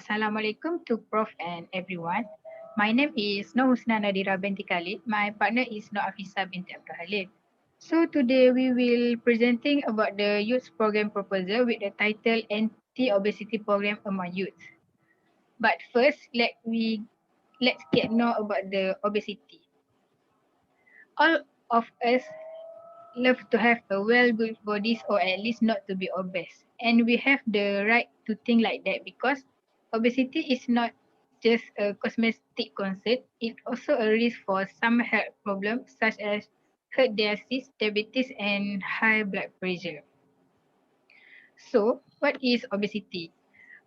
Assalamualaikum to Prof and everyone. My name is Husna Nadhirah binti Khalid. My partner is Afisa binti Abdul Halid. So today we will presenting about the youth program proposal with the title Anti-Obesity Program Among Youth. But first, let's get know about the obesity. All of us love to have a well-built bodies or at least not to be obese. And we have the right to think like that because obesity is not just a cosmetic concern, it also a risk for some health problems such as heart disease, diabetes and high blood pressure. So, what is obesity?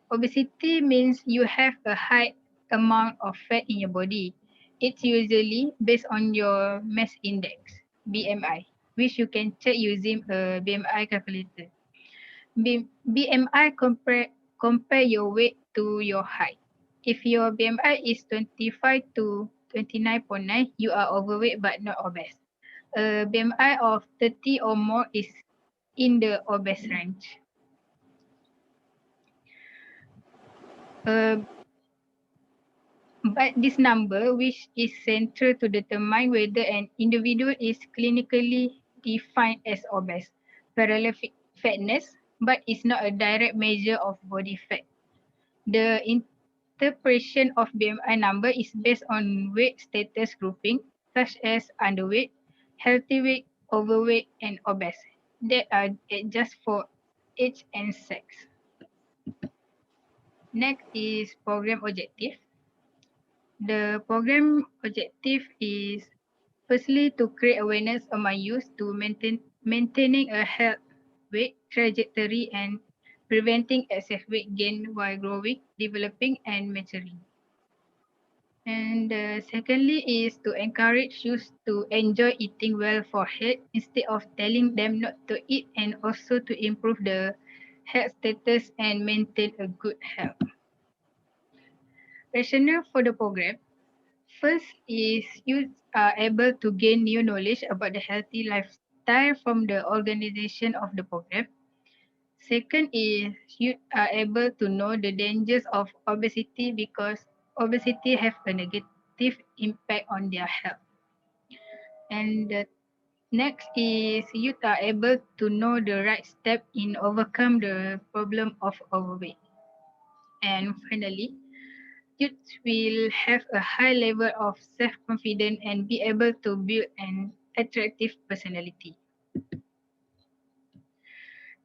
Obesity means you have a high amount of fat in your body. It's usually based on your mass index, BMI, which you can check using a BMI calculator. BMI compare your weight to your height. If your BMI is 25 to 29.9, you are overweight but not obese. A BMI of 30 or more is in the obese range. Uh, But this number, which is central to determine whether an individual is clinically defined as obese, parallel fatness, but is not a direct measure of body fat. The interpretation of BMI number is based on weight status grouping, such as underweight, healthy weight, overweight, and obese, that are adjusted for age and sex. Next is program objective. The program objective is firstly to create awareness among youth to maintaining a health weight trajectory and preventing excess weight gain while growing, developing and maturing. And secondly is to encourage youth to enjoy eating well for health instead of telling them not to eat, and also to improve the health status and maintain a good health. Rationale for the program. First is youth are able to gain new knowledge about the healthy lifestyle from the organization of the program. Second is youth are able to know the dangers of obesity because obesity have a negative impact on their health. And the next is youth are able to know the right step in overcome the problem of overweight. And finally, youth will have a high level of self-confidence and be able to build an attractive personality.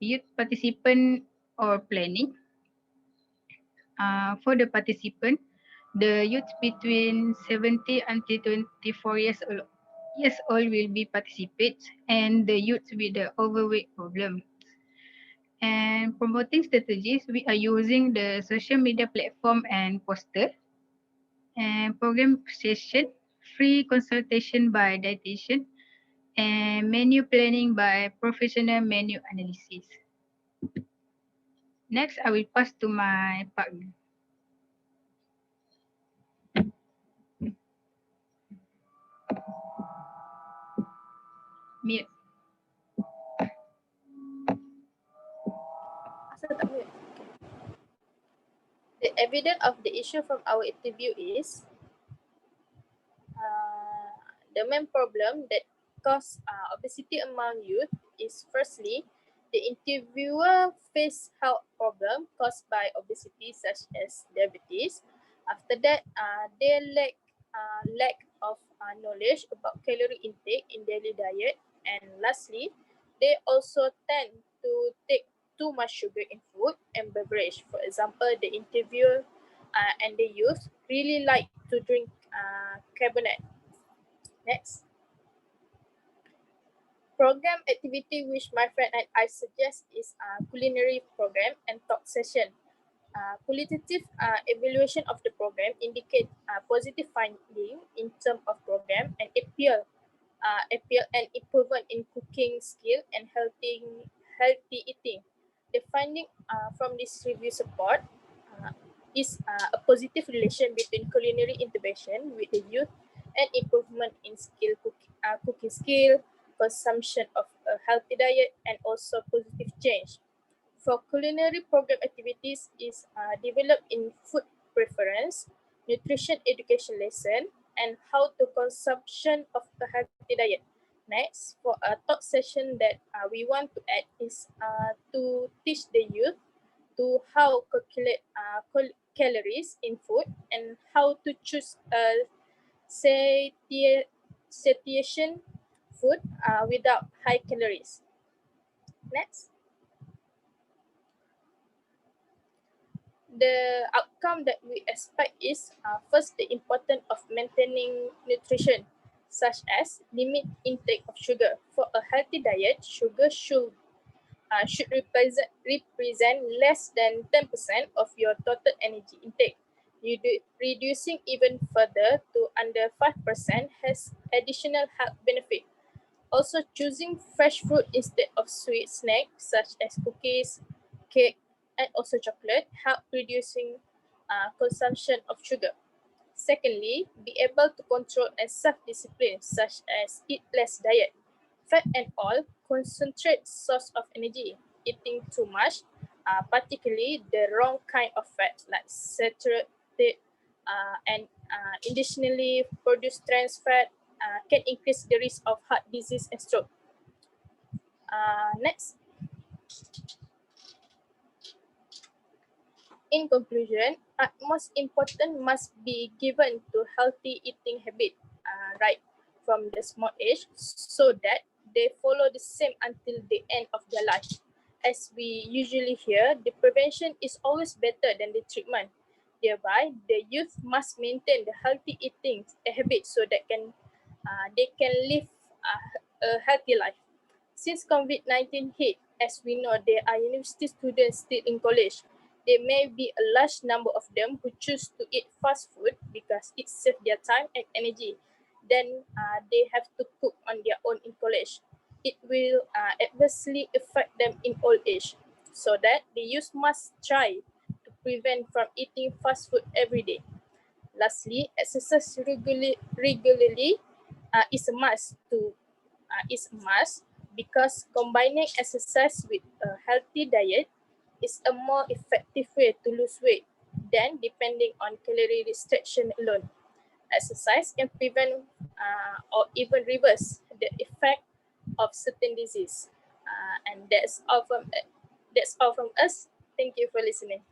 Youth participant or planning. For the participant, the youth between 70 until 24 years old will be participate, and the youth with the overweight problem. And promoting strategies, we are using the social media platform and poster. And program session, free consultation by dietitian, and menu planning by professional menu analysis. Next, I will pass to my partner. Mute. The evidence of the issue from our interview is the main problem that cause obesity among youth is firstly, the interviewer faced health problem caused by obesity such as diabetes. After that, they lack of knowledge about calorie intake in daily diet. And lastly, they also tend to take too much sugar in food and beverage. For example, the interviewer and the youth really like to drink carbonate. Next. Program activity which my friend and I suggest is a culinary program and talk session. Qualitative evaluation of the program indicate positive finding in terms of program and appeal and improvement in cooking skill and healthy eating. The finding from this review support is a positive relation between culinary intervention with the youth and improvement in cooking skill, consumption of a healthy diet, and also positive change. for culinary program activities is developed in food preference, nutrition education lesson, and how to consumption of a healthy diet. Next, for a third session that we want to add is to teach the youth to how calculate calories in food and how to choose a satiation food without high calories. Next. The outcome that we expect is first the importance of maintaining nutrition, such as limit intake of sugar. For a healthy diet, sugar should represent less than 10% of your total energy intake. Reducing even further to under 5% has additional health benefit. Also, choosing fresh fruit instead of sweet snacks such as cookies, cake, and also chocolate help reducing consumption of sugar. Secondly, be able to control and self-discipline such as eat less diet. Fat and oil concentrate source of energy. Eating too much, particularly the wrong kind of fat like saturated and additionally produced trans fat can increase the risk of heart disease and stroke. Next, in conclusion, utmost importance must be given to healthy eating habit right from the small age so that they follow the same until the end of their life. As we usually hear, the prevention is always better than the treatment. Thereby, the youth must maintain the healthy eating habit so that they can live a healthy life. Since COVID-19 hit, as we know, there are university students still in college. There may be a large number of them who choose to eat fast food because it saves their time and energy. Then they have to cook on their own in college. It will adversely affect them in old age. So that the youth must try to prevent from eating fast food every day. Lastly, exercise regularly is a must because combining exercise with a healthy diet is a more effective way to lose weight than depending on calorie restriction alone. Exercise can prevent or even reverse the effect of certain disease. And that's all from us. Thank you for listening.